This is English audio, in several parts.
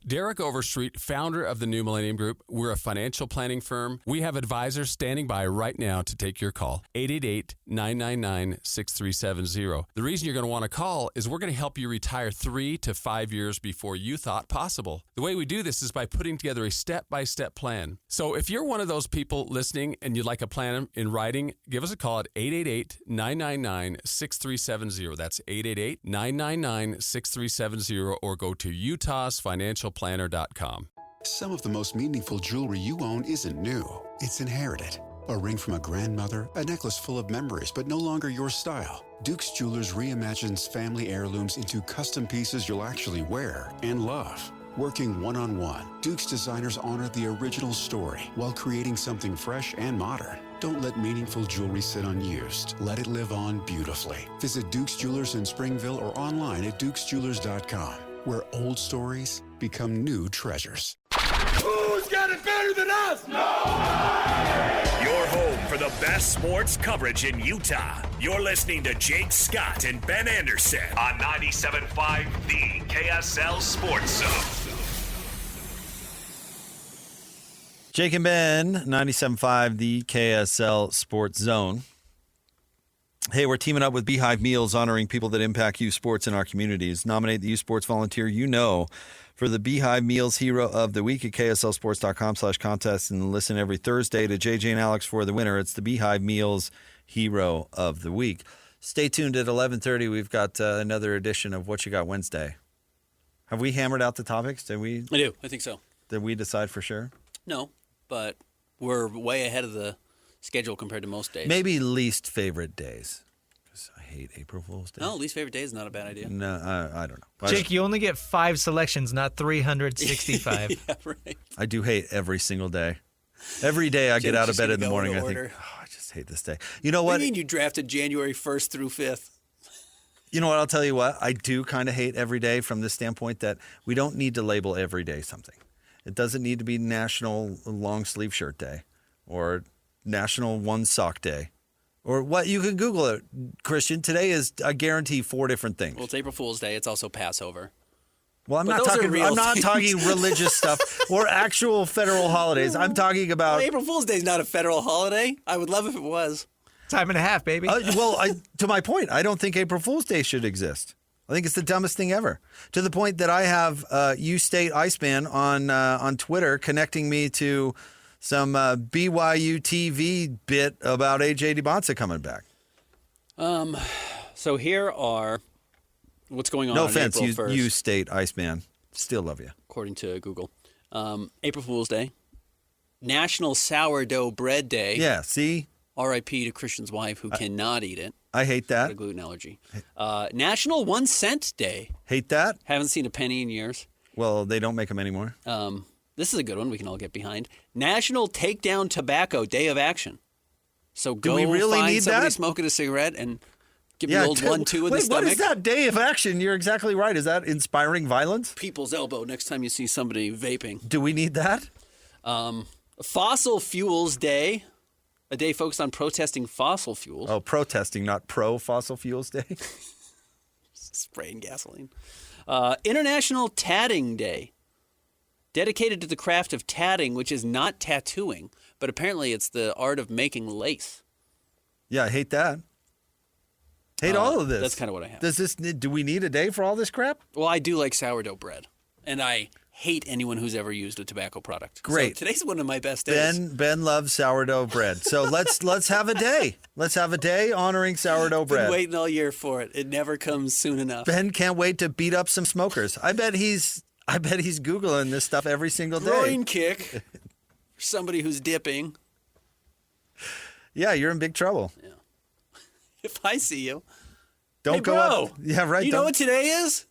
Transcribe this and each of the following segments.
Derek Overstreet, founder of the New Millennium Group. We're a financial planning firm. We have advisors standing by right now to take your call. 888-999-6370. The reason you're going to want to call is we're going to help you retire 3 to 5 years before you thought possible. The way we do this is by putting together a step-by-step plan. So if you're one of those people listening and you'd like a plan in writing, give us a call at 888-999-6370. That's 888-999-6370, or go to utahsfinancialplanner.com. Some of the most meaningful jewelry you own isn't new. It's inherited. A ring from a grandmother, a necklace full of memories, but no longer your style. Duke's Jewelers reimagines family heirlooms into custom pieces you'll actually wear and love. Working one-on-one, Duke's designers honor the original story while creating something fresh and modern. Don't let meaningful jewelry sit unused. Let it live on beautifully. Visit Duke's Jewelers in Springville or online at dukesjewelers.com, where old stories become new treasures. Who's got it better than us? Nobody! Your home for the best sports coverage in Utah. You're listening to Jake Scott and Ben Anderson on 97.5 The KSL Sports Zone. Jake and Ben, 97.5 The KSL Sports Zone. Hey, we're teaming up with Beehive Meals, honoring people that impact youth sports in our communities. Nominate the youth sports volunteer you know for the Beehive Meals Hero of the Week at kslsports.com/contest, and listen every Thursday to JJ and Alex for the winner. It's the Beehive Meals Hero of the Week. Stay tuned at 11:30. We've got another edition of What You Got Wednesday. Have we hammered out the topics? I do. I think so. Did we decide for sure? No, but we're way ahead of the schedule compared to most days. Maybe least favorite days. Because I hate April Fool's Day. No, least favorite day is not a bad idea. No, I don't know. Jake, you only get 5 selections, not 365. Yeah, right. I do hate every single day. Every day I get out of bed in the morning, I think, I just hate this day. You know what? What do you mean you drafted January 1st through 5th? You know what? I'll tell you what. I do kind of hate every day from the standpoint that we don't need to label every day something. It doesn't need to be National Long Sleeve Shirt Day or National One Sock Day, or what. You can Google it, Christian. Today is, I guarantee, 4 different things. Well, it's April Fool's Day. It's also Passover. Well, I'm not talking religious stuff or actual federal holidays. I'm talking about Well, April Fool's Day is not a federal holiday. I would love if it was. Time and a half, baby. To my point, I don't think April Fool's Day should exist. I think it's the dumbest thing ever. To the point that I have U-State Iceman on Twitter connecting me to some BYU TV bit about A.J. DeBonsa coming back. So here are what's going on. No on offense, April 1st, U-State Iceman. Still love you. according to Google. April Fool's Day, National Sourdough Bread Day. Yeah, see? R.I.P. to Christian's wife who cannot eat it. I hate Got that. a gluten allergy. National 1 Cent Day. Hate that? Haven't seen a penny in years. Well, they don't make them anymore. This is a good one we can all get behind. National Takedown Tobacco Day of Action. So go we really find need somebody that? smoking a cigarette and give me the old 1-2 in the Wait, stomach. what is that day of action? You're exactly right. Is that inspiring violence? People's elbow next time you see somebody vaping. Do we need that? Fossil Fuels Day. A day focused on protesting fossil fuels. Oh, protesting, not pro-fossil fuels day? Spraying gasoline. International Tatting Day. Dedicated to the craft of tatting, which is not tattooing, but apparently it's the art of making lace. Yeah, I hate that. Hate all of this. That's kind of what I have. Do we need a day for all this crap? Well, I do like sourdough bread, and I hate anyone who's ever used a tobacco product. Great. So today's one of my best days. Ben loves sourdough bread. So let's have a day. Let's have a day honoring sourdough bread. Been waiting all year for it. It never comes soon enough. Ben can't wait to beat up some smokers. I bet he's Googling this stuff every single day. Groin kick for somebody who's dipping. Yeah, you're in big trouble. Yeah. If I see you. Don't hey, go bro, up. Yeah, right. You know what today is?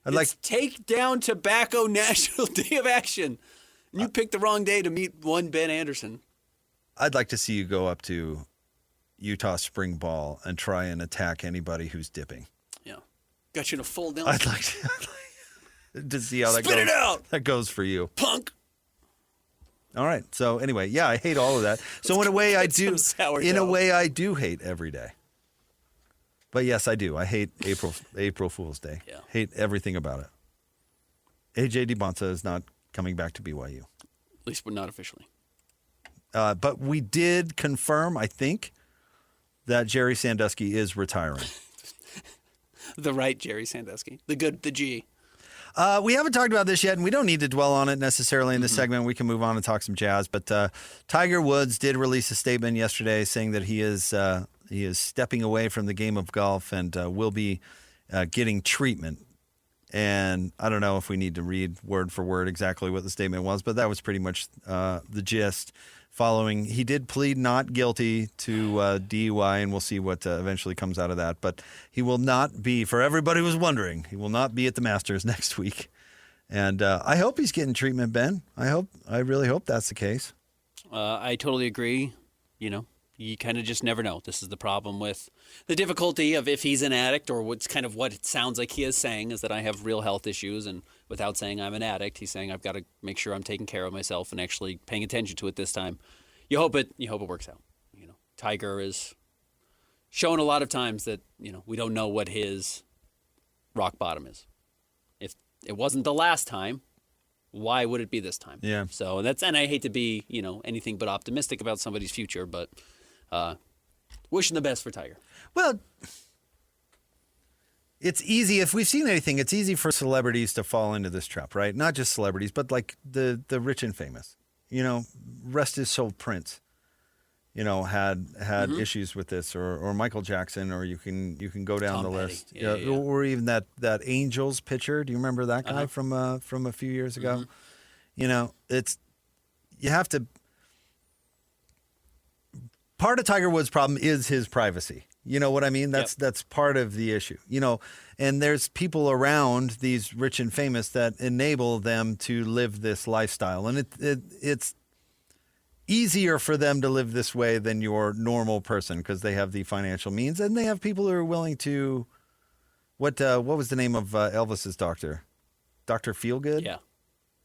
It's Take Down Tobacco National Day of Action. And you picked the wrong day to meet one Ben Anderson. I'd like to see you go up to Utah Spring Ball and try and attack anybody who's dipping. Yeah. Got you in a full down. I'd like to see how that goes. Spit it out! That goes for you. Punk! All right. So anyway, yeah, I hate all of that. So in a way I do hate every day. But yes, I do. I hate April Fool's Day. Yeah. Hate everything about it. AJ DeBonta is not coming back to BYU. At least we're not officially. But we did confirm, I think, that Jerry Sandusky is retiring. The right Jerry Sandusky. The G. We haven't talked about this yet, and we don't need to dwell on it necessarily in this segment. We can move on and talk some jazz. But Tiger Woods did release a statement yesterday saying that he is stepping away from the game of golf and will be getting treatment. And I don't know if we need to read word for word exactly what the statement was, but that was pretty much the gist. He did plead not guilty to DUI, and we'll see what eventually comes out of that. But he will not be, for everybody who's wondering, he will not be at the Masters next week. And I hope he's getting treatment, Ben. I really hope that's the case. I totally agree. You kind of just never know. This is the problem with the difficulty of if he's an addict, or what's kind of what it sounds like he is saying is that I have real health issues, and without saying I'm an addict, he's saying I've got to make sure I'm taking care of myself and actually paying attention to it this time. You hope it works out. Tiger is shown a lot of times that we don't know what his rock bottom is. If it wasn't the last time, why would it be this time? Yeah. So and I hate to be anything but optimistic about somebody's future, but. Wishing the best for Tiger. Well, it's easy. If we've seen anything, it's easy for celebrities to fall into this trap, right? Not just celebrities, but like the rich and famous. Rest his soul, Prince. Had issues with this, or Michael Jackson, or you can go down the list. Yeah. Or even that Angels pitcher. Do you remember that guy from a few years ago? You have to. Part of Tiger Woods' problem is his privacy. You know what I mean? That's part of the issue. And there's people around these rich and famous that enable them to live this lifestyle. And it's easier for them to live this way than your normal person because they have the financial means, and they have people who are willing to. What was the name of Elvis's doctor? Dr. Feelgood?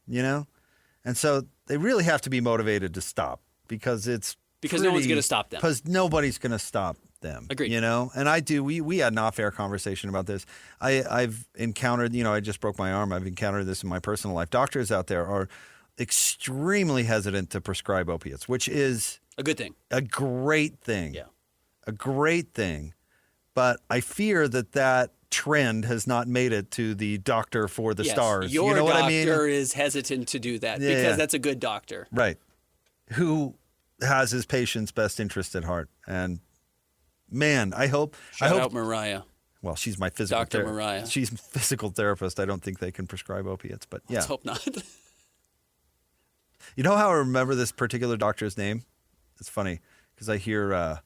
Yeah. And so they really have to be motivated to stop because no one's going to stop them. Because nobody's going to stop them. Agreed. And we had an off-air conversation about this. I've encountered, I just broke my arm. I've encountered this in my personal life. Doctors out there are extremely hesitant to prescribe opiates, which is a good thing. A great thing. Yeah. A great thing. But I fear that trend has not made it to the doctor for the stars. Your you know doctor what I mean? is hesitant to do that because that's a good doctor. Right. Who has his patient's best interest at heart. And man, I hope Shout out Mariah. Well, she's my physical Dr. Mariah. She's a physical therapist. I don't think they can prescribe opiates, but yeah. Let's hope not. You know how I remember this particular doctor's name? It's funny because I hear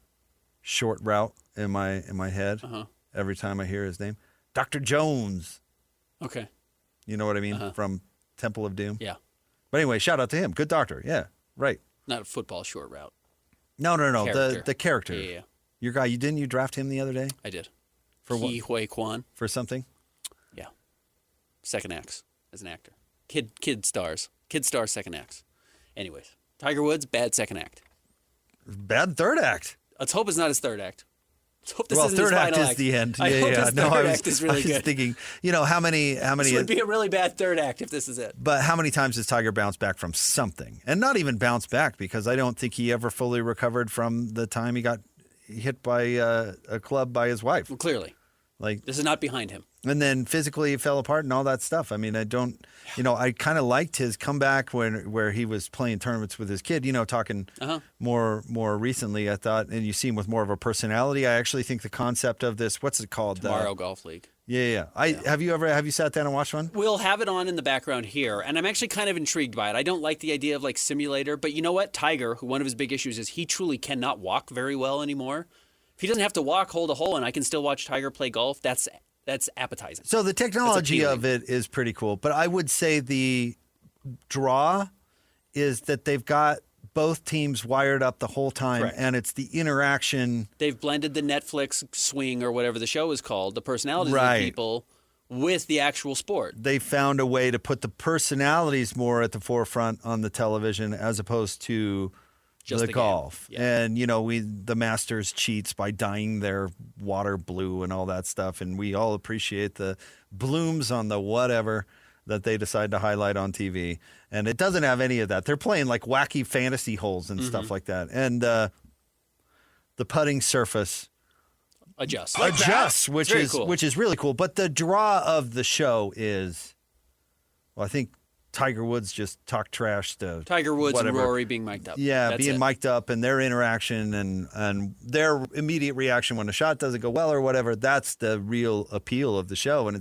Short Route in my head every time I hear his name. Dr. Jones. Okay. You know what I mean? From Temple of Doom. Yeah. But anyway, shout out to him. Good doctor. Yeah, right. Not a football short route. No. Character. The character. Yeah. Your guy, didn't you draft him the other day? I did. For what? Hui Kwan. For something? Yeah. Second acts as an actor. Kid stars. Kid star second acts. Anyways, Tiger Woods, bad second act. Bad third act. Let's hope it's not his third act. Let's hope this well, isn't third his act final is act. the end. I hope his third act is really I was good. thinking, how many? This would be a really bad third act if this is it. But how many times has Tiger bounced back from something? And not even bounced back because I don't think he ever fully recovered from the time he got hit by a club by his wife. Well, clearly. This is not behind him. And then physically it fell apart and all that stuff. I mean, I don't, I kind of liked his comeback where he was playing tournaments with his kid, talking more recently, I thought, and you see him with more of a personality. I actually think the concept of this, what's it called? Tomorrow Golf League. Yeah. Have you sat down and watched one? We'll have it on in the background here, and I'm actually kind of intrigued by it. I don't like the idea of simulator, but you know what? Tiger, who one of his big issues is he truly cannot walk very well anymore. If he doesn't have to walk, hold a hole, and I can still watch Tiger play golf, that's appetizing. So the technology of it is pretty cool, but I would say the draw is that they've got both teams wired up the whole time, Correct. And it's the interaction. They've blended the Netflix swing or whatever the show is called, the personalities Right. of the people, with the actual sport. They found a way to put the personalities more at the forefront on the television as opposed to Just the the golf. game. Yeah. And, the Masters cheats by dyeing their water blue and all that stuff. And we all appreciate the blooms on the whatever. that they decide to highlight on TV. And it doesn't have any of that. They're playing like wacky fantasy holes and stuff like that. And the putting surface adjusts, which is cool. Which is really cool. But the draw of the show is, well, I think Tiger Woods just talked trash to Tiger Woods whatever. and Rory being mic'd up. Yeah, That's being it. mic'd up and their interaction and their immediate reaction when a shot doesn't go well or whatever. That's the real appeal of the show, and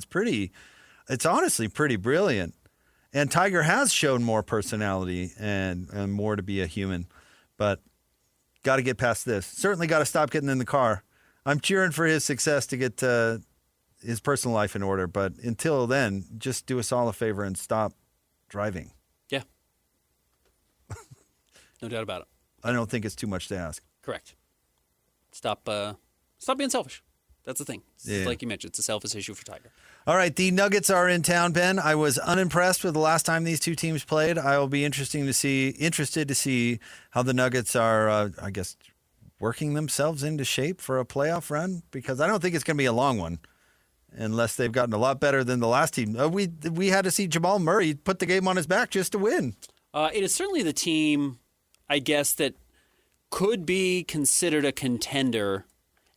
it's honestly pretty brilliant. And Tiger has shown more personality and more to be a human, but got to get past this. Certainly got to stop getting in the car. I'm cheering for his success to get his personal life in order, but until then, just do us all a favor and stop driving. Yeah. No doubt about it. I don't think it's too much to ask. Correct. Stop being selfish. That's the thing. Yeah. Like you mentioned, it's a selfish issue for Tiger. All right, the Nuggets are in town, Ben. I was unimpressed with the last time these two teams played. I will be interested to see how the Nuggets are, I guess, working themselves into shape for a playoff run, because I don't think it's going to be a long one unless they've gotten a lot better than the last team. We had to see Jamal Murray put the game on his back just to win. It is certainly the team, I guess, that could be considered a contender.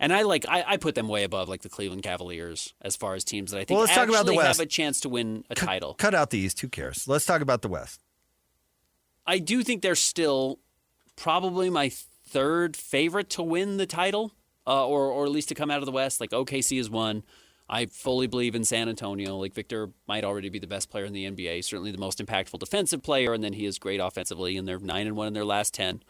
And I put them way above like the Cleveland Cavaliers as far as teams that I think let's talk about the actually West. have a chance to win a title. Cut out the East. Who cares? Let's talk about the West. I do think they're still probably my third favorite to win the title, or at least to come out of the West. Like OKC is one. I fully believe in San Antonio. Like Victor might already be the best player in the NBA, certainly the most impactful defensive player, and then he is great offensively, and they're 9-1 in their last 10.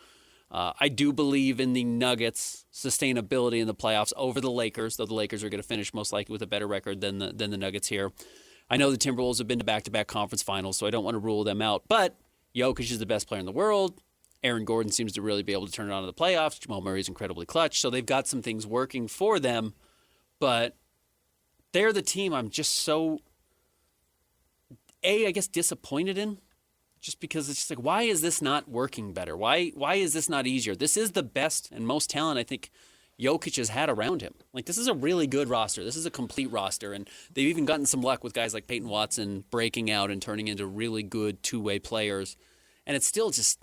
I do believe in the Nuggets' sustainability in the playoffs over the Lakers, though the Lakers are going to finish most likely with a better record than the Nuggets here. I know the Timberwolves have been to back-to-back conference finals, so I don't want to rule them out. But Jokic is the best player in the world. Aaron Gordon seems to really be able to turn it on in the playoffs. Jamal Murray is incredibly clutch, so they've got some things working for them. But they're the team I'm just so, I guess, disappointed in. Just because it's just like, why is this not working better? Why is this not easier? This is the best and most talent I think Jokic has had around him. Like, this is a really good roster. This is a complete roster. And they've even gotten some luck with guys like Peyton Watson breaking out and turning into really good two-way players. And it's still just,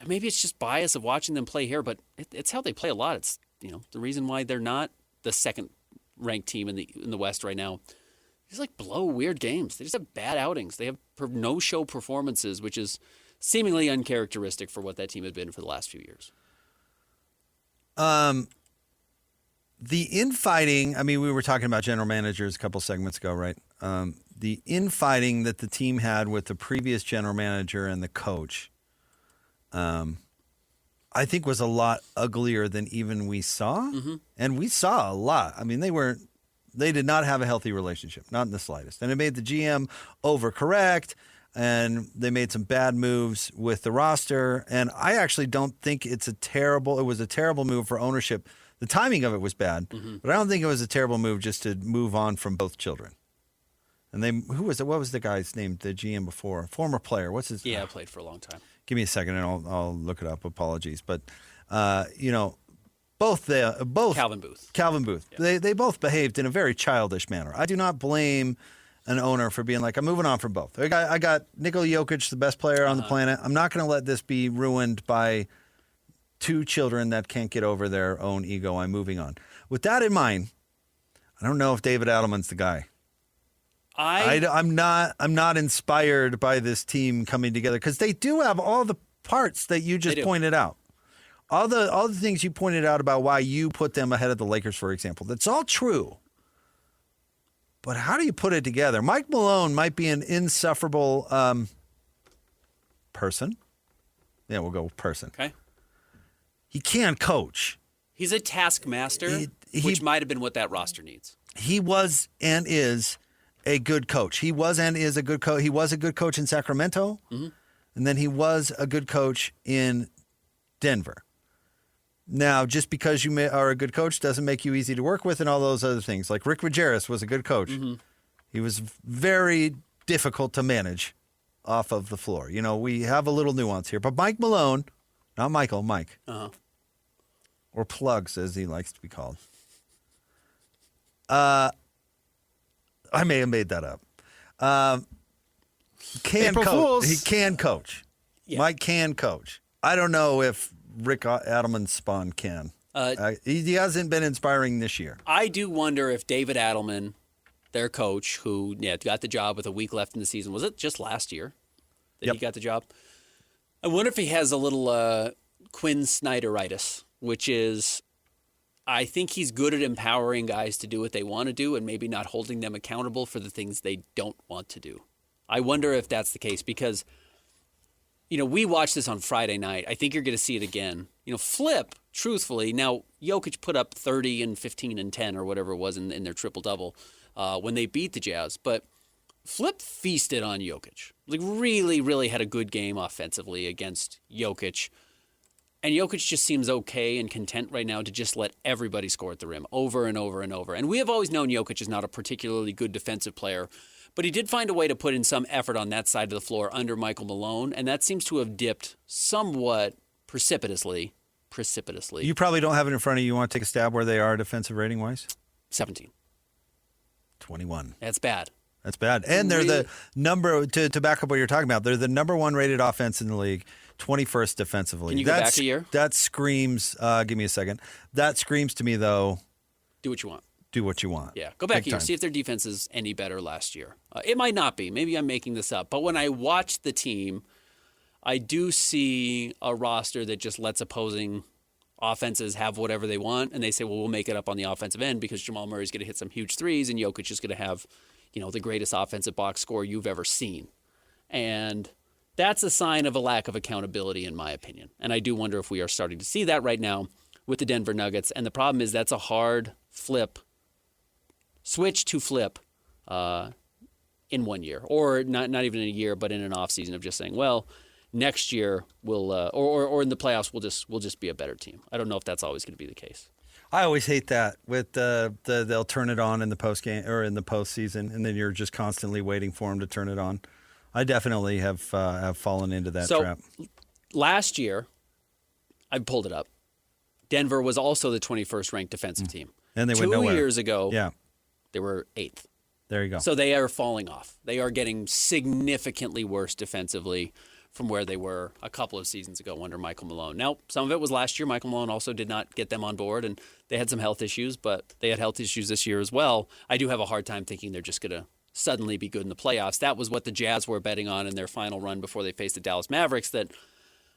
maybe it's just bias of watching them play here, but it's how they play a lot. It's, the reason why they're not the second-ranked team in the West right now. They just blow weird games. They just have bad outings. They have no-show performances, which is seemingly uncharacteristic for what that team has been for the last few years. The infighting, we were talking about general managers a couple segments ago, right? The infighting that the team had with the previous general manager and the coach, I think was a lot uglier than even we saw. Mm-hmm. And we saw a lot. They did not have a healthy relationship, not in the slightest. And it made the GM overcorrect, and they made some bad moves with the roster. And I actually don't think it was a terrible move for ownership. The timing of it was bad, but I don't think it was a terrible move just to move on from both children. And who was it? What was the guy's name? The GM before, former player. What's his? Yeah, I played for a long time. Give me a second, and I'll look it up. Apologies, but both Calvin Booth. Yeah. They both behaved in a very childish manner. I do not blame an owner for being like, I'm moving on from both. I got Nikola Jokic, the best player on the planet. I'm not going to let this be ruined by two children that can't get over their own ego. I'm moving on. With that in mind, I don't know if David Adelman's the guy. I'm not inspired by this team coming together, because they do have all the parts that you just pointed out. All the things you pointed out about why you put them ahead of the Lakers, for example. That's all true. But how do you put it together? Mike Malone might be an insufferable person. Yeah, we'll go with person. Okay. He can coach. He's a taskmaster, which might have been what that roster needs. He was and is a good coach. He was and is a good coach. He was a good coach in Sacramento, and then he was a good coach in Denver. Now, just because you are a good coach doesn't make you easy to work with and all those other things. Like Rick Majerus was a good coach. Mm-hmm. He was very difficult to manage off of the floor. We have a little nuance here. But Mike Malone, not Michael, Mike. Uh-huh. Or Plugs, as he likes to be called. I may have made that up. Can April coach. Fools. He can coach. Yeah. Mike can coach. I don't know if Rick Adelman's spawn can. He hasn't been inspiring this year. I do wonder if David Adelman, their coach, who got the job with a week left in the season, was it just last year that he got the job? I wonder if he has a little Quinn Snyderitis, which is, I think he's good at empowering guys to do what they want to do and maybe not holding them accountable for the things they don't want to do. I wonder if that's the case because, we watched this on Friday night. I think you're going to see it again. Flip, truthfully, now Jokic put up 30 and 15 and 10 or whatever it was in their triple-double when they beat the Jazz. But Flip feasted on Jokic. Really, really had a good game offensively against Jokic. And Jokic just seems okay and content right now to just let everybody score at the rim over and over and over. And we have always known Jokic is not a particularly good defensive player, but he did find a way to put in some effort on that side of the floor under Michael Malone, and that seems to have dipped somewhat precipitously. You probably don't have it in front of you. You want to take a stab where they are defensive rating-wise? 17. 21. That's bad. That's bad. And they're the number, to back up what you're talking about, they're the number 1 rated offense in the league, 21st defensively. Can you go back a year? That screams, give me a second. That screams to me, though. Do what you want. Do what you want. Yeah, go back Big a year, time. see if their defense is any better last year. It might not be. Maybe I'm making this up. But when I watch the team, I do see a roster that just lets opposing offenses have whatever they want, and they say, well, we'll make it up on the offensive end because Jamal Murray's going to hit some huge threes, and Jokic is going to have, the greatest offensive box score you've ever seen. And that's a sign of a lack of accountability, in my opinion. And I do wonder if we are starting to see that right now with the Denver Nuggets. And the problem is that's a hard switch to flip in 1 year, or not even in a year, but in an offseason of just saying, well, next year we'll or in the playoffs we'll just be a better team. I don't know if that's always going to be the case. I always hate that with they'll turn it on in the post game or in the postseason, and then you're just constantly waiting for them to turn it on. I definitely have fallen into that trap. Last year, I pulled it up. Denver was also the 21st ranked defensive team. And they went nowhere. 2 years ago, Yeah, they were 8th. there you go. So they are falling off. They are getting significantly worse defensively from where they were a couple of seasons ago under Michael Malone. Now, some of it was last year. Michael Malone also did not get them on board, and they had some health issues, but they had health issues this year as well. I do have a hard time thinking they're just going to suddenly be good in the playoffs. That was what the Jazz were betting on in their final run before they faced the Dallas Mavericks, that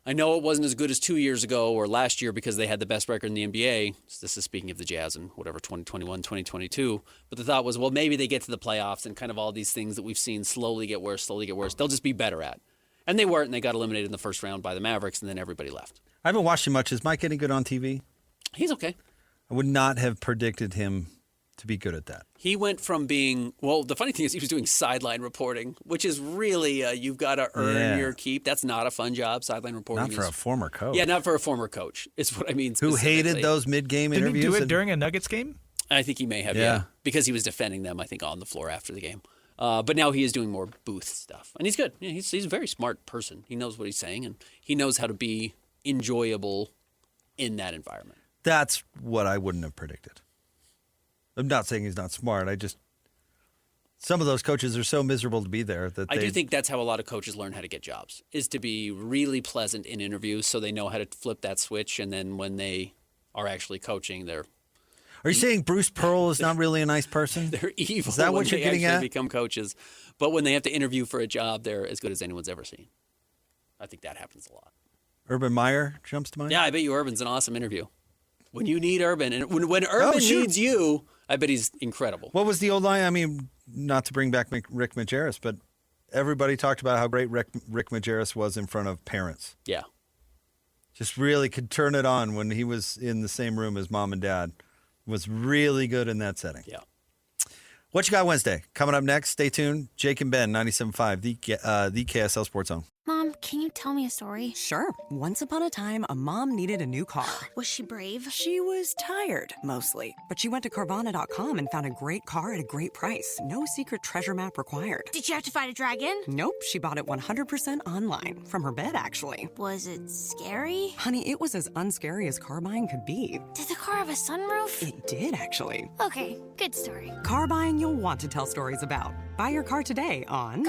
I know it wasn't as good as 2 years ago or last year because they had the best record in the NBA. So this is speaking of the Jazz in 2021, 2022. But the thought was, well, maybe they get to the playoffs and kind of all these things that we've seen slowly get worse, they'll just be better at. And they weren't, and they got eliminated in the first round by the Mavericks, and then everybody left. I haven't watched him much. Is Mike any good on TV? He's okay. I would not have predicted him to be good at that. He went from being, the funny thing is he was doing sideline reporting, which is really, you've got to earn your keep. That's not a fun job, sideline reporting. Not for a former coach. Yeah, not for a former coach, is what I mean Who specifically. hated those mid-game Didn't interviews. he do it and- during a Nuggets game? I think he may have, yeah. Because he was defending them, I think, on the floor after the game. But now he is doing more booth stuff. And he's good. Yeah, he's a very smart person. He knows what he's saying, and he knows how to be enjoyable in that environment. That's what I wouldn't have predicted. I'm not saying he's not smart. Some of those coaches are so miserable to be there that I do think that's how a lot of coaches learn how to get jobs, is to be really pleasant in interviews so they know how to flip that switch, and then when they are actually coaching, they're Are you saying Bruce Pearl is not really a nice person? they're evil. Is that what when you're they getting actually at? become coaches. But when they have to interview for a job, they're as good as anyone's ever seen. I think that happens a lot. Urban Meyer jumps to mind? Yeah, I bet you Urban's an awesome interview. When you need Urban, and when Urban needs you, I bet he's incredible. What was the old line? I mean, not to bring back Rick Majerus, but everybody talked about how great Rick Majerus was in front of parents. Yeah. Just really could turn it on when he was in the same room as mom and dad. Was really good in that setting. Yeah. What you got Wednesday? Coming up next, stay tuned. Jake and Ben, 97.5, the KSL Sports Zone. Mom, can you tell me a story? Sure. Once upon a time, a mom needed a new car. Was she brave? She was tired, mostly. But she went to Carvana.com and found a great car at a great price. No secret treasure map required. Did you have to fight a dragon? Nope, she bought it 100% online. From her bed, actually. Was it scary? Honey, it was as unscary as car buying could be. Did the car have a sunroof? It did, actually. Okay, good story. Car buying you'll want to tell stories about. Buy your car today on...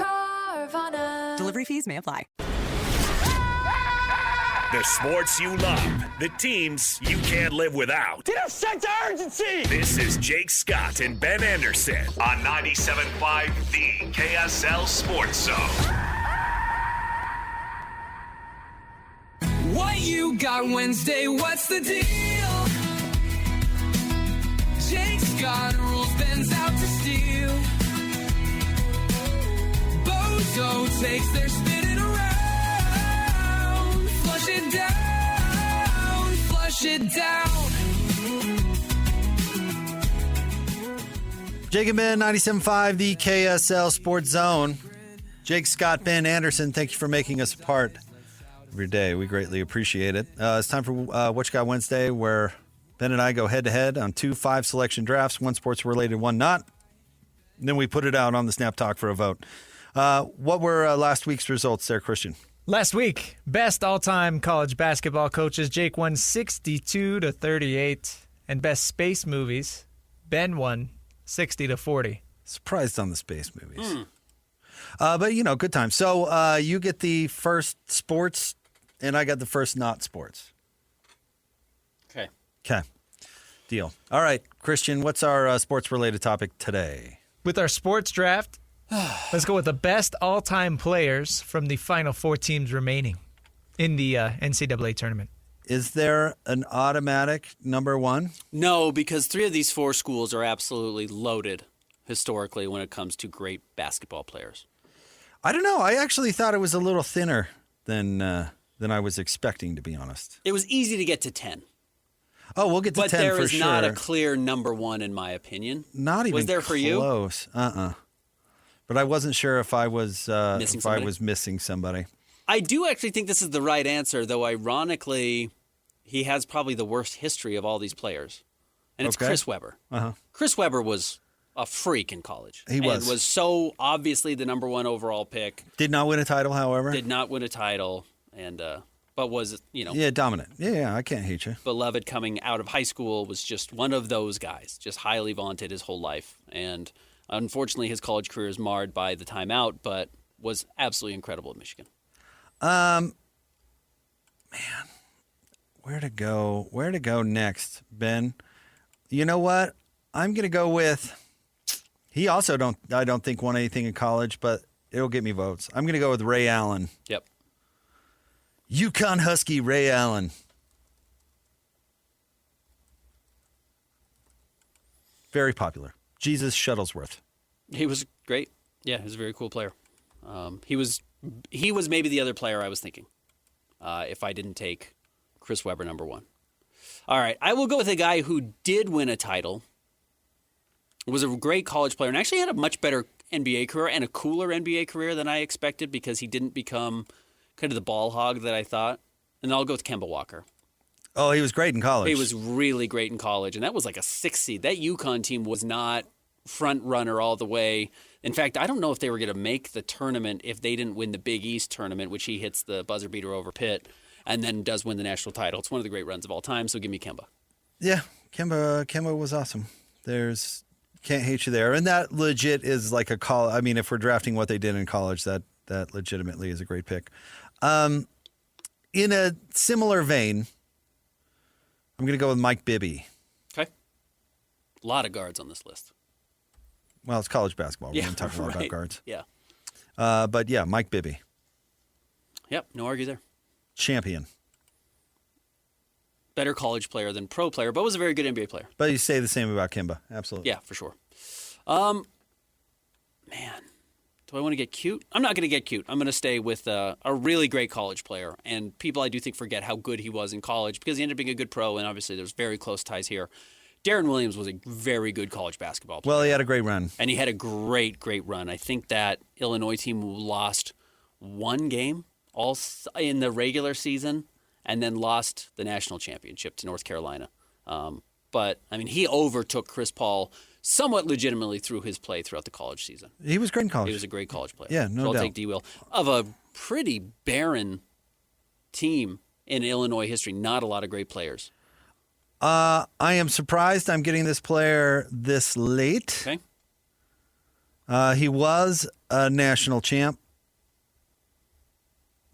Carvana. Delivery fees may apply. The sports you love, the teams you can't live without. Get a sense of urgency! This is Jake Scott and Ben Anderson on 97.5 The KSL Sports Zone. What you got Wednesday? What's the deal? Jake Scott rules, Ben's out to steal. Bozo takes their spinning around. Flush it down, flush it down. Jake and Ben, 97.5, the KSL Sports Zone. Jake, Scott, Ben Anderson, thank you for making us a part of your day. We greatly appreciate it. It's time for What You Got Wednesday, where Ben and I go head-to-head on 2 5-selection drafts, one sports-related, one not. And then we put it out on the Snap Talk for a vote. What were last week's results there, Christian? Last week, best all-time college basketball coaches, Jake won 62-38, and best space movies, Ben won 60-40. Surprised on the space movies. But, good time. So you get the first sports, and I got the first not sports. Okay. Deal. All right, Christian, what's our sports-related topic today? With our sports draft, let's go with the best all-time players from the final 4 teams remaining in the NCAA tournament. Is there an automatic number one? No, because 3 of these 4 schools are absolutely loaded historically when it comes to great basketball players. I don't know. I actually thought it was a little thinner than I was expecting, to be honest. It was easy to get to 10. Oh, we'll get to 10 for sure. But there is not a clear number one, in my opinion. Not even was there for you? Close. But I wasn't sure if I was missing somebody. I do actually think this is the right answer, though ironically, he has probably the worst history of all these players. And it's Chris Webber. Chris Webber was a freak in college. He was. And was so obviously the number 1 overall pick. Did not win a title, however. Did not win a title, and but was, Yeah, dominant. Yeah, I can't hate you. Beloved coming out of high school, was just one of those guys, just highly vaunted his whole life. And unfortunately, his college career is marred by the timeout, but was absolutely incredible at Michigan. Man, where to go? Where to go next, Ben? You know what? I'm going to go with. He also I don't think won anything in college, but it'll get me votes. I'm going to go with Ray Allen. Yep. UConn Husky Ray Allen. Very popular. Jesus Shuttlesworth. He was great. Yeah, he was a very cool player. He was maybe the other player I was thinking if I didn't take Chris Webber number 1. All right, I will go with a guy who did win a title, was a great college player, and actually had a much better NBA career and a cooler NBA career than I expected because he didn't become kind of the ball hog that I thought. And I'll go with Kemba Walker. Oh, he was great in college. He was really great in college, and that was like a 6 seed. That UConn team was not front runner all the way. In fact, I don't know if they were going to make the tournament if they didn't win the Big East tournament, which he hits the buzzer beater over Pitt and then does win the national title. It's one of the great runs of all time, so give me Kemba. Yeah, Kemba was awesome. Can't hate you there. And that legit is like a call. I mean, if we're drafting what they did in college, that legitimately is a great pick. In a similar vein, I'm going to go with Mike Bibby. Okay. A lot of guards on this list. Well, it's college basketball. We're going to talk a lot about guards. Yeah. But yeah, Mike Bibby. Yep, no argue there. Champion. Better college player than pro player, but was a very good NBA player. But you say the same about Kemba. Absolutely. Yeah, for sure. Man, do I want to get cute? I'm not going to get cute. I'm going to stay with a really great college player. And people, I do think, forget how good he was in college because he ended up being a good pro, and obviously there's very close ties here. Darren Williams was a very good college basketball player. Well, he had a great run. And he had a great run. I think that Illinois team lost 1 game all in the regular season and then lost the national championship to North Carolina. But, I mean, he overtook Chris Paul somewhat legitimately through his play throughout the college season. He was great in college. He was a great college player. Yeah, no doubt. I'll take D-Will. Of a pretty barren team in Illinois history, not a lot of great players. I am surprised I'm getting this player this late. Okay. He was a national champ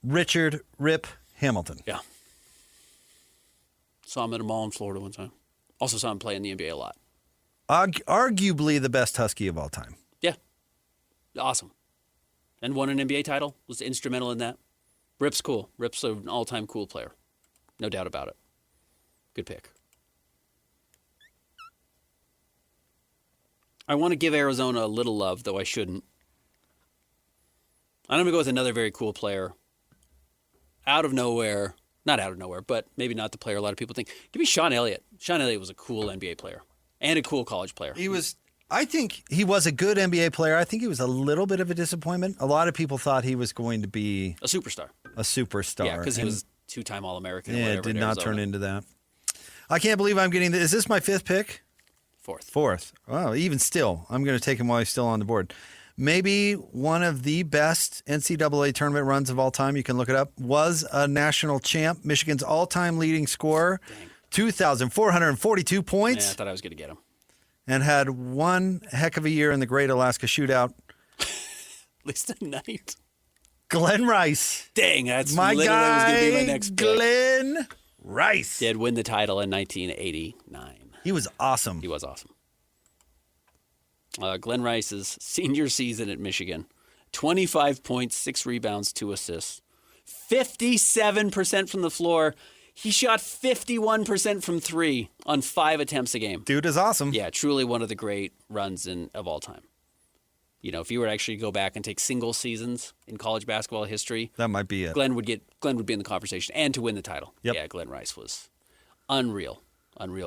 Richard Rip Hamilton. Yeah. Saw him at a mall in Florida one time. Also saw him play in the NBA a lot. Arguably the best Husky of all time. Yeah. Awesome. And won an NBA title. Was instrumental in that. Rip's cool. Rip's an all-time cool player. No doubt about it. Good pick. I want to give Arizona a little love, though I shouldn't. I'm going to go with another very cool player. Out of nowhere. Not out of nowhere, but maybe not the player a lot of people think. Give me Sean Elliott. Sean Elliott was a cool NBA player and a cool college player. I think he was a good NBA player. I think he was a little bit of a disappointment. A lot of people thought he was going to be a superstar. Yeah, because he was two-time All-American. Yeah, it did not turn into that. I can't believe I'm getting this. Is this my fifth pick? Fourth. Wow, even still, I'm going to take him while he's still on the board. Maybe one of the best NCAA tournament runs of all time, you can look it up, was a national champ, Michigan's all-time leading scorer, 2,442 points. Yeah, I thought I was going to get him. And had one heck of a year in the Great Alaska Shootout. At least a night. Glenn Rice. Dang, that's my literally guy, was going to be my next pick. Glenn Rice. Did win the title in 1989. He was awesome. He was awesome. Glenn Rice's senior season at Michigan, 25 points, 6 rebounds, 2 assists, 57% from the floor. He shot 51% from 3 on 5 attempts a game. Dude is awesome. Yeah, truly one of the great runs of all time. You know, if you were to actually go back and take single seasons in college basketball history, that might be it. Glenn would be in the conversation and to win the title. Yep. Yeah, Glenn Rice was unreal,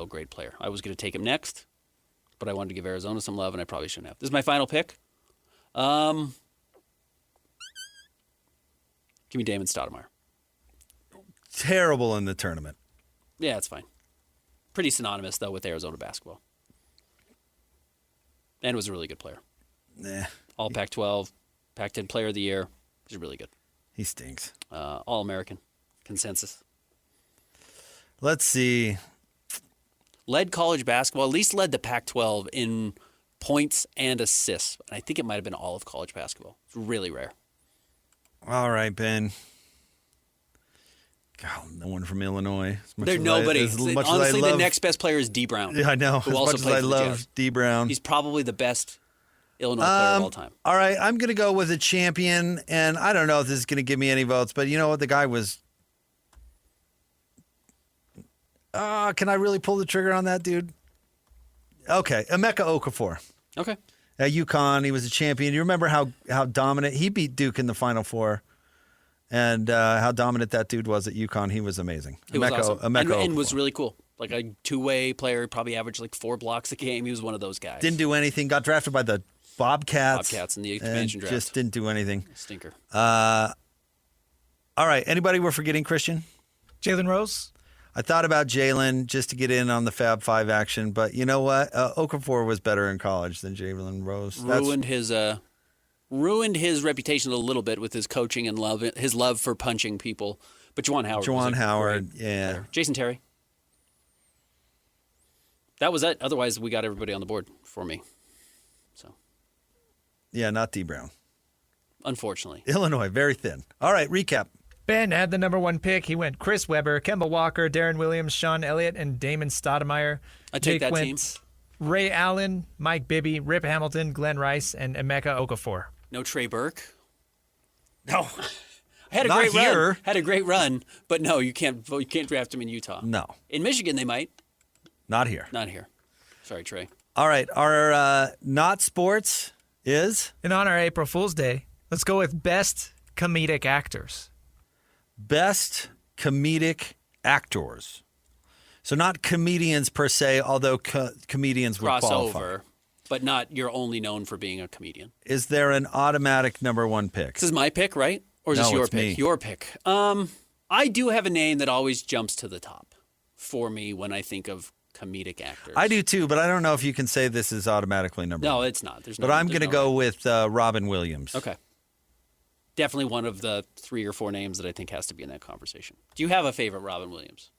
great player. I was going to take him next, but I wanted to give Arizona some love, and I probably shouldn't have. This is my final pick. Give me Damon Stoudemire. Terrible in the tournament. Yeah, that's fine. Pretty synonymous, though, with Arizona basketball. And was a really good player. Nah. All Pac-12, Pac-10 Player of the Year. He's really good. He stinks. All-American. Consensus. Let's see. Led college basketball, at least led the Pac-12 in points and assists. And I think it might have been all of college basketball. It's really rare. All right, Ben. God, no one from Illinois. There's nobody. Honestly, the next best player is D. Brown. Yeah, I know. Who as also much as plays I for the love Jazz. D. Brown. He's probably the best Illinois player of all time. All right, I'm going to go with a champion, and I don't know if this is going to give me any votes, but you know what? The guy was... can I really pull the trigger on that, dude? Okay, Emeka Okafor. Okay. At UConn, he was a champion. You remember how dominant... He beat Duke in the Final Four. And how dominant that dude was at UConn. He was amazing. He was awesome. And was Okafor. really cool. Like a two-way player, probably averaged like 4 blocks a game. He was one of those guys. Didn't do anything. Got drafted by the Bobcats. In the expansion draft. Just didn't do anything. Stinker. All right. Anybody we're forgetting, Christian? Jalen Rose? I thought about Jalen just to get in on the Fab Five action, but you know what? Okafor was better in college than Jalen Rose. Ruined his reputation a little bit with his coaching and his love for punching people. But Juwan Howard. Yeah. Player. Jason Terry. That was it. Otherwise, we got everybody on the board for me. So. Yeah, not D. Brown. Unfortunately. Illinois, very thin. All right, recap. Ben had the number 1 pick. He went Chris Webber, Kemba Walker, Darren Williams, Sean Elliott, and Damon Stoudemire. I take that team. Ray Allen, Mike Bibby, Rip Hamilton, Glenn Rice, and Emeka Okafor. No Trey Burke. No. Had a Not great here. run. Had a great run, but no, you can't draft him in Utah. No. In Michigan, they might. Not here. Not here. Sorry, Trey. All right, our not sports is? In honor of April Fool's Day, let's go with best comedic actors. Best comedic actors. So not comedians per se, although comedians would qualify. Crossover, but not you're only known for being a comedian. Is there an automatic number 1 pick? This is my pick, right? Or is this your it's pick? me. Your pick. I do have a name that always jumps to the top for me when I think of comedic actors. I do too, but I don't know if you can say this is automatically number 1. No, it's not. But I'm going to go with Robin Williams. Okay. Definitely one of the 3 or 4 names that I think has to be in that conversation. Do you have a favorite Robin Williams?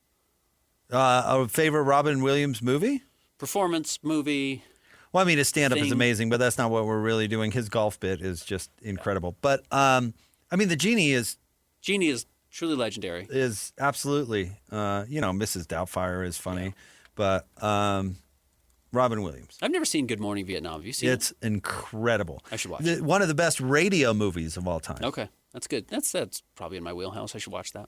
A favorite Robin Williams movie? Performance, movie. Well, I mean, his stand-up is Thing. amazing, but that's not what we're really doing. His golf bit is just incredible. But, I mean, the genie is Jeannie is truly legendary. Is absolutely. Mrs. Doubtfire is funny, but Robin Williams. I've never seen Good Morning Vietnam. Have you seen it? It's incredible. I should watch it. One of the best radio movies of all time. Okay, that's good. That's probably in my wheelhouse. I should watch that.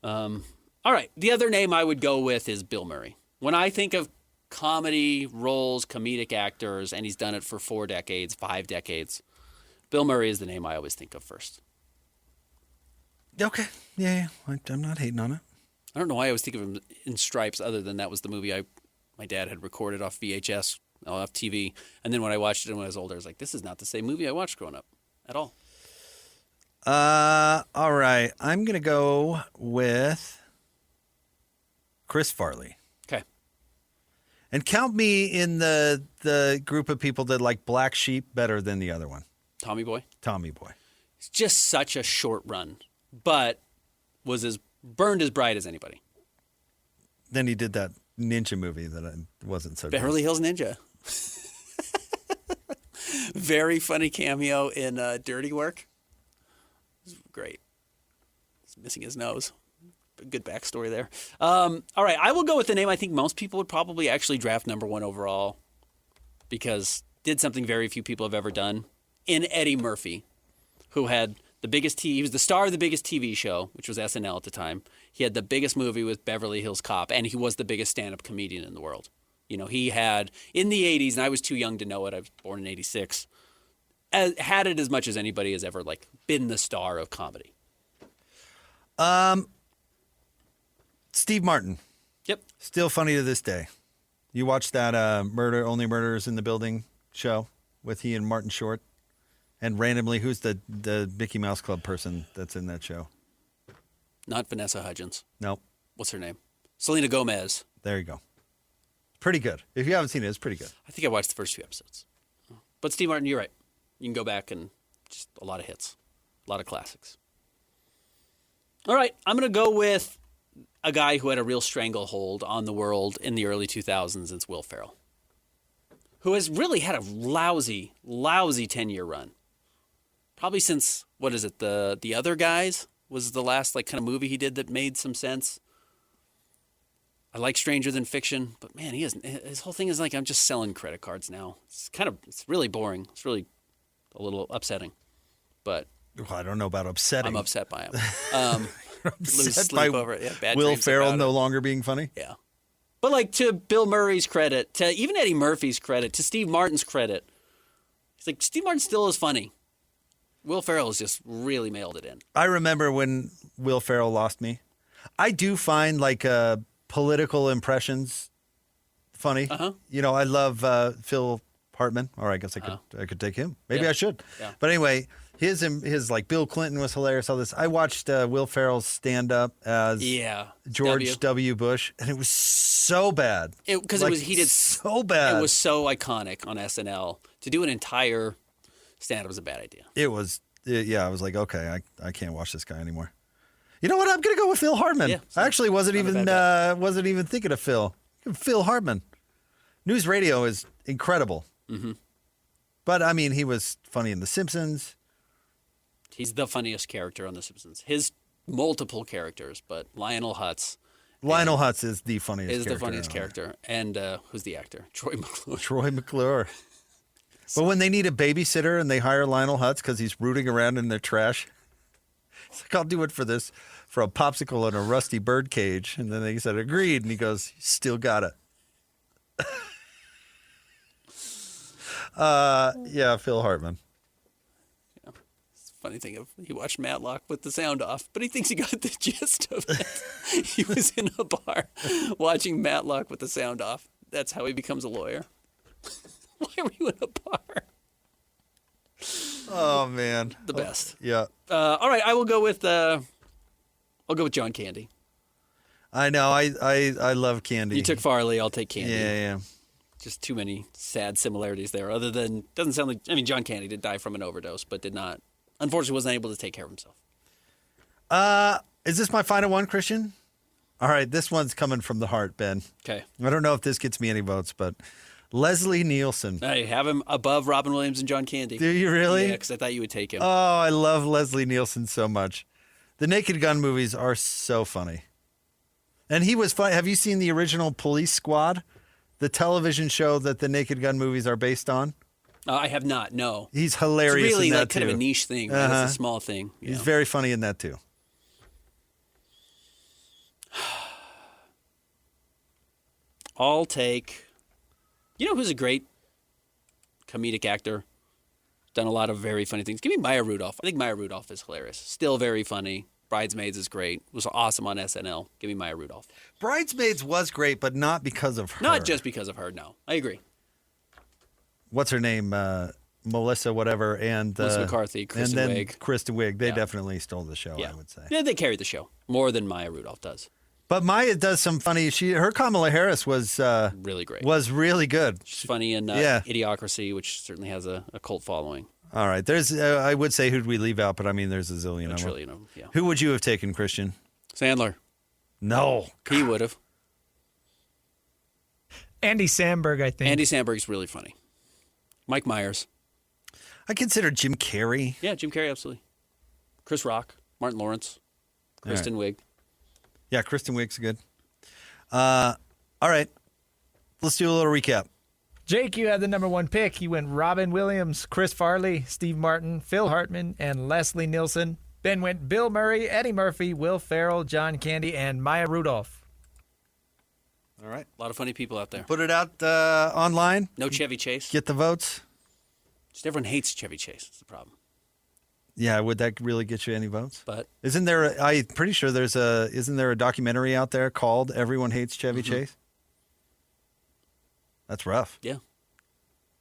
All right. The other name I would go with is Bill Murray. When I think of comedy roles, comedic actors, and he's done it for 4 decades, 5 decades, Bill Murray is the name I always think of first. Okay. Yeah. I'm not hating on it. I don't know why I always think of him in Stripes, other than that was the movie my dad had recorded off VHS, off TV. And then when I watched it when I was older, I was like, this is not the same movie I watched growing up at all. All right. I'm going to go with Chris Farley. Okay. And count me in the group of people that like Black Sheep better than the other one. Tommy Boy? Tommy Boy. It's just such a short run, but was as burned as bright as anybody. Then he did that ninja movie that wasn't so Beverly good. Hills Ninja. Very funny cameo in Dirty Work. Great. He's missing his nose. Good backstory there. All right, I will go with the name I think most people would probably actually draft number 1 overall because did something very few people have ever done in Eddie Murphy, who had the biggest he was the star of the biggest TV show, which was SNL at the time. He had the biggest movie with Beverly Hills Cop, and he was the biggest stand-up comedian in the world. You know, he had, in the 80s, and I was too young to know it, I was born in 86, had it as much as anybody has ever, been the star of comedy. Steve Martin. Yep. Still funny to this day. You watched that Only Murders in the Building show with he and Martin Short? And randomly, who's the Mickey Mouse Club person that's in that show? Not Vanessa Hudgens. Nope. What's her name? Selena Gomez. There you go. Pretty good. If you haven't seen it, it's pretty good. I think I watched the first few episodes. But Steve Martin, you're right. You can go back and just a lot of hits. A lot of classics. All right. I'm going to go with a guy who had a real stranglehold on the world in the early 2000s. It's Will Ferrell, who has really had a lousy 10-year run. Probably since, The Other Guys was the last kind of movie he did that made some sense. I like Stranger Than Fiction, but man, his whole thing is I'm just selling credit cards now. It's really boring. It's really a little upsetting, but. Well, I don't know about upsetting. I'm upset by him. Lose sleep by over it. Yeah, bad Will dreams Ferrell about no it. longer being funny? Yeah. But to Bill Murray's credit, to even Eddie Murphy's credit, to Steve Martin's credit, it's Steve Martin still is funny. Will Ferrell has just really mailed it in. I remember when Will Ferrell lost me. I do find political impressions funny. Uh-huh. I love Phil Hartman, or I guess I could take him. Maybe I should. Yeah. But anyway, his Bill Clinton was hilarious. All this. I watched Will Ferrell's stand up as George W. Bush, and it was so bad. Because he did so bad. It was so iconic on SNL. To do an entire stand up was a bad idea. It was. Yeah, I was like, okay, I can't watch this guy anymore. You know what? I'm gonna go with Phil Hartman. Yeah, I actually wasn't even thinking of Phil. Phil Hartman. News radio is incredible. Mm-hmm. But I mean, he was funny in The Simpsons. He's the funniest character on The Simpsons. His multiple characters, but Lionel Hutz. Lionel Hutz is the funniest. Is the funniest character, and who's the actor? Troy McClure. Troy McClure. But when they need a babysitter and they hire Lionel Hutz because he's rooting around in their trash, he's like, I'll do it for a popsicle and a rusty bird cage. And then they said, agreed. And he goes, still got it. Yeah, Phil Hartman. Yeah. It's a funny thing, he watched Matlock with the sound off, but he thinks he got the gist of it. He was in a bar watching Matlock with the sound off. That's how he becomes a lawyer. Why were you in a bar? Oh man, the best. Yeah. All right, I will go with. I'll go with John Candy. I know. I love Candy. You took Farley. I'll take Candy. Yeah. Just too many sad similarities there. Other than doesn't sound like. I mean, John Candy did die from an overdose, but did not. Unfortunately, wasn't able to take care of himself. Is this my final one, Christian? All right, this one's coming from the heart, Ben. Okay. I don't know if this gets me any votes, but Leslie Nielsen. I have him above Robin Williams and John Candy. Do you really? Yeah, because I thought you would take him. Oh, I love Leslie Nielsen so much. The Naked Gun movies are so funny. And he was funny. Have you seen the original Police Squad? The television show that the Naked Gun movies are based on? I have not, no. He's hilarious It's really in that like kind of a niche thing. Right? It's a small thing. He's very funny in that too. I'll take... You know who's a great comedic actor? Done a lot of very funny things. Give me Maya Rudolph. I think Maya Rudolph is hilarious. Still very funny. Bridesmaids is great. Was awesome on SNL. Give me Maya Rudolph. Bridesmaids was great, but not because of her. Not just because of her, no. I agree. What's her name? Melissa whatever and Melissa McCarthy, Kristen and then Wiig. Kristen Wiig. They definitely stole the show, I would say. Yeah, they carried the show more than Maya Rudolph does. But Maya does some funny. Her Kamala Harris was really great. Was really good. She's funny in Idiocracy, which certainly has a cult following. All right, there's. I would say who'd we leave out, but I mean, there's a zillion of them. Yeah. Who would you have taken, Christian? Sandler. No, he would have. Andy Samberg, I think. Andy Samberg's really funny. Mike Myers. I consider Jim Carrey. Yeah, Jim Carrey, absolutely. Chris Rock, Martin Lawrence, Kristen Wiig. Yeah, Kristen Wiig's good. All right, let's do a little recap. Jake, you had the number one pick. You went Robin Williams, Chris Farley, Steve Martin, Phil Hartman, and Leslie Nielsen. Ben went Bill Murray, Eddie Murphy, Will Ferrell, John Candy, and Maya Rudolph. All right. A lot of funny people out there. Put it out online. No Chevy Chase. Get the votes. Just everyone hates Chevy Chase. That's the problem. Yeah, would that really get you any votes? But isn't there? I'm pretty sure isn't there a documentary out there called "Everyone Hates Chevy Chase"? That's rough. Yeah,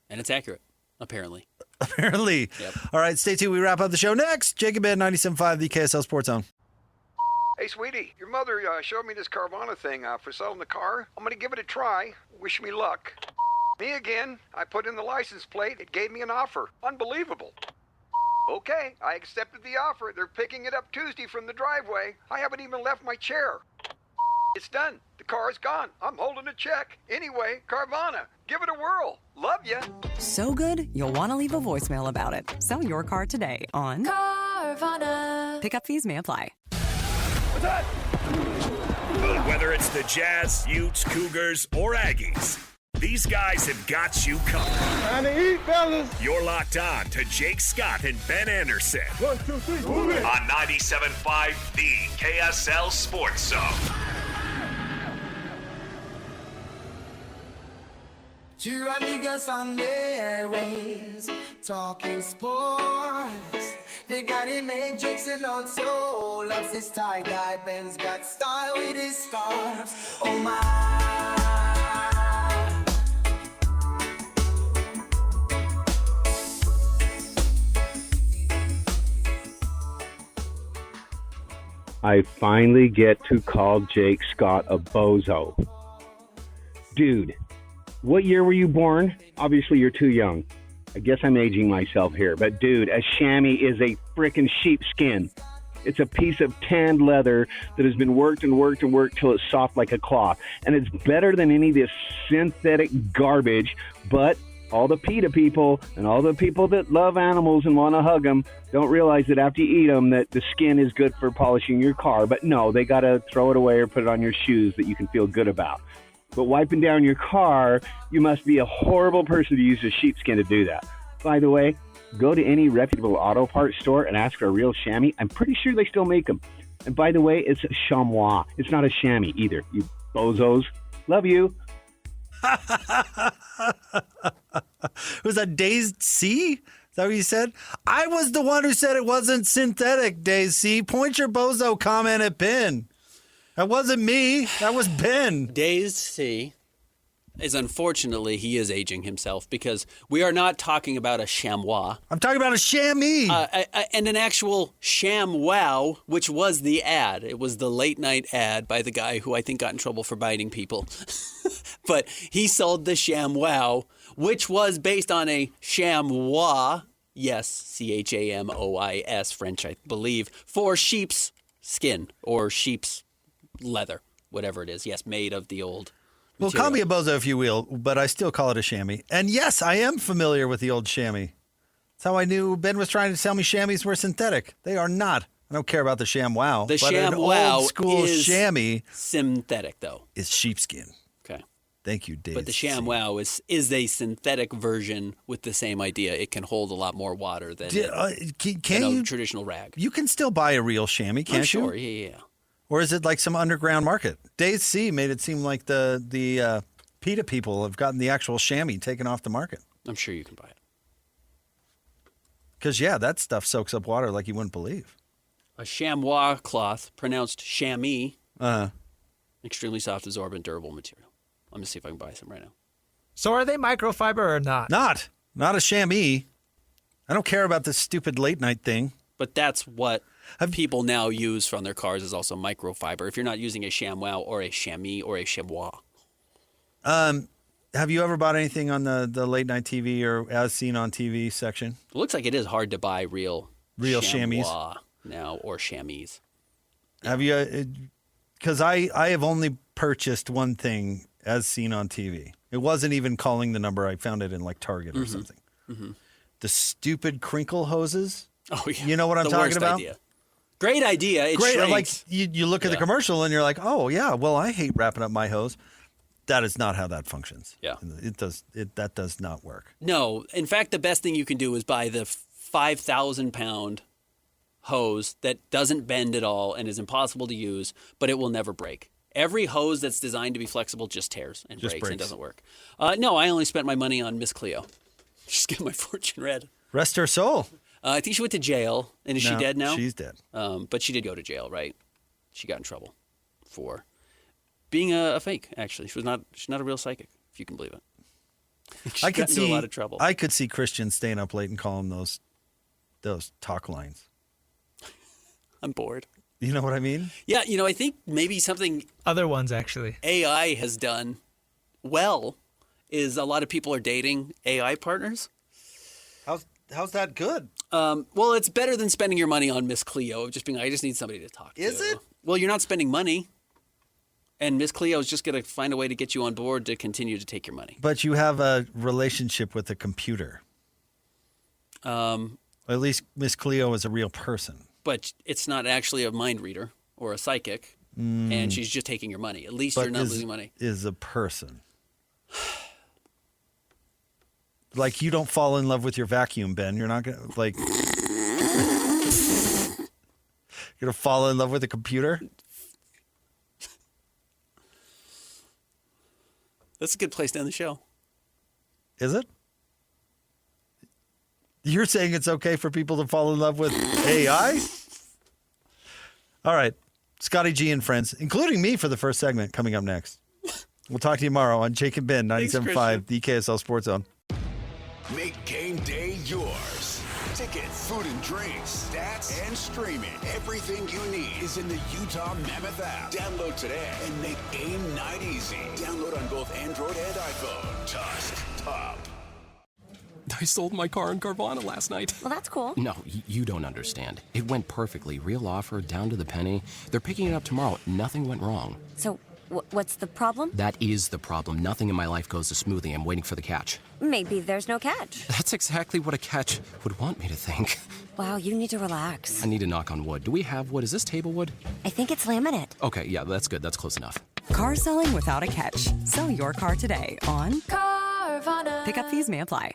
and it's accurate, apparently. Apparently. Yep. All right, stay tuned. We wrap up the show next. Jacob Ed, 97.5, the KSL Sports Zone. Hey, sweetie, your mother showed me this Carvana thing for selling the car. I'm going to give it a try. Wish me luck. Me again. I put in the license plate. It gave me an offer. Unbelievable. Okay, I accepted the offer. They're picking it up Tuesday from the driveway. I haven't even left my chair. It's done. The car's gone. I'm holding a check. Anyway, Carvana, give it a whirl. Love ya. So good, you'll want to leave a voicemail about it. Sell your car today on Carvana. Pickup fees may apply. What's that? Whether it's the Jazz, Utes, Cougars, or Aggies, these guys have got you covered. Time to eat, fellas. You're locked on to Jake Scott and Ben Anderson. 1, 2, 3, move it. On 97.5, the KSL Sports Zone. Two amigos on their ways, talking sports. They got it made, Jake's Alonso loves his tie guy. Ben's got style with his scarves. Oh my. I finally get to call Jake Scott a bozo. Dude, what year were you born? Obviously, you're too young. I guess I'm aging myself here. But, dude, a chamois is a frickin' sheepskin. It's a piece of tanned leather that has been worked and worked and worked till it's soft like a cloth. And it's better than any of this synthetic garbage. But all the PETA people and all the people that love animals and want to hug them don't realize that after you eat them that the skin is good for polishing your car. But, no, they got to throw it away or put it on your shoes that you can feel good about. But wiping down your car, you must be a horrible person to use a sheepskin to do that. By the way, go to any reputable auto parts store and ask for a real chamois. I'm pretty sure they still make them. And by the way, it's a Sham-Wow. It's not a chamois either, you bozos. Love you. Was that Dazed C? Is that what you said? I was the one who said it wasn't synthetic, Dazed C. Point your bozo comment at Ben. That wasn't me. That was Ben. Dazed C is unfortunately, he is aging himself because we are not talking about a Sham-Wow. I'm talking about a chamois. And an actual Sham-Wow, which was the ad. It was the late night ad by the guy who I think got in trouble for biting people. But he sold the Sham-Wow, which was based on a chamois. Yes, Chamois, French, I believe, for sheep's skin or sheep's leather, whatever it is. Yes, made of the old Well, call me a bozo if you will, but I still call it a chamois. And yes, I am familiar with the old chamois. That's how I knew Ben was trying to tell me chamois were synthetic. They are not. I don't care about the Sham-Wow. The but Sham-Wow an old school is chamois synthetic, though. Is sheepskin. Okay. Thank you, Dave. But the Sham-Wow is a synthetic version with the same idea. It can hold a lot more water than a traditional rag. You can still buy a real chamois, can't you? Sure, yeah. Or is it like some underground market? Days C made it seem like the PETA people have gotten the actual chamois taken off the market. I'm sure you can buy it. Because, yeah, that stuff soaks up water like you wouldn't believe. A chamois cloth, pronounced chamois, extremely soft, absorbent, durable material. I'm going to see if I can buy some right now. So are they microfiber or not? Not a chamois. I don't care about this stupid late night thing. But that's what people now use from their cars is also microfiber. If you're not using a Sham-Wow or a Shammy or a Sham-Wow. Have you ever bought anything on the late night TV or as seen on TV section? It looks like it is hard to buy real chamois now or chamois. Have you? Because I have only purchased one thing as seen on TV. It wasn't even calling the number. I found it in like Target or something. Mm-hmm. The stupid crinkle hoses. Oh yeah, you know what I'm talking about? Idea. Great idea. It Great. shrinks. Like you look at the commercial and you're like, oh yeah, well I hate wrapping up my hose. That is not how that functions. Yeah, that does not work. No, in fact, the best thing you can do is buy the 5,000-pound hose that doesn't bend at all and is impossible to use, but it will never break. Every hose that's designed to be flexible just tears and breaks and doesn't work. No, I only spent my money on Miss Cleo. Just get my fortune read. Rest her soul. I think she went to jail. And is she dead now? She's dead. But she did go to jail, right? She got in trouble for being a fake, actually. She's not a real psychic, if you can believe it. I could see a lot of trouble. I could see Christians staying up late and calling those talk lines. I'm bored. You know what I mean? Yeah, I think maybe something other ones actually AI has done well is a lot of people are dating AI partners. How's that good? Well, it's better than spending your money on Miss Cleo of just being, I just need somebody to talk to. Is it? Well, you're not spending money. And Miss Cleo is just going to find a way to get you on board to continue to take your money. But you have a relationship with a computer. At least Miss Cleo is a real person. But it's not actually a mind reader or a psychic, and she's just taking your money. At least you're not losing money. Is a person. Like you don't fall in love with your vacuum, Ben. You're not going to like... You're going to fall in love with a computer? That's a good place to end the show. Is it? You're saying it's okay for people to fall in love with AI? All right. Scotty G and friends, including me for the first segment, coming up next. We'll talk to you tomorrow on Jake and Ben, 97.5, the KSL Sports Zone. Make game day yours. Tickets, food and drinks, stats, and streaming. Everything you need is in the Utah Mammoth app. Download today and make game night easy. Download on both Android and iPhone. Tusk Top. I sold my car in Carvana last night. Well, that's cool. No, you don't understand. It went perfectly. Real offer, down to the penny. They're picking it up tomorrow. Nothing went wrong. So, what's the problem? That is the problem. Nothing in my life goes as smoothly. I'm waiting for the catch. Maybe there's no catch. That's exactly what a catch would want me to think. Wow, you need to relax. I need to knock on wood. Do we have wood? Is this table wood? I think it's laminate. Okay, yeah, that's good. That's close enough. Car selling without a catch. Sell your car today on Carvana. Pickup fees may apply.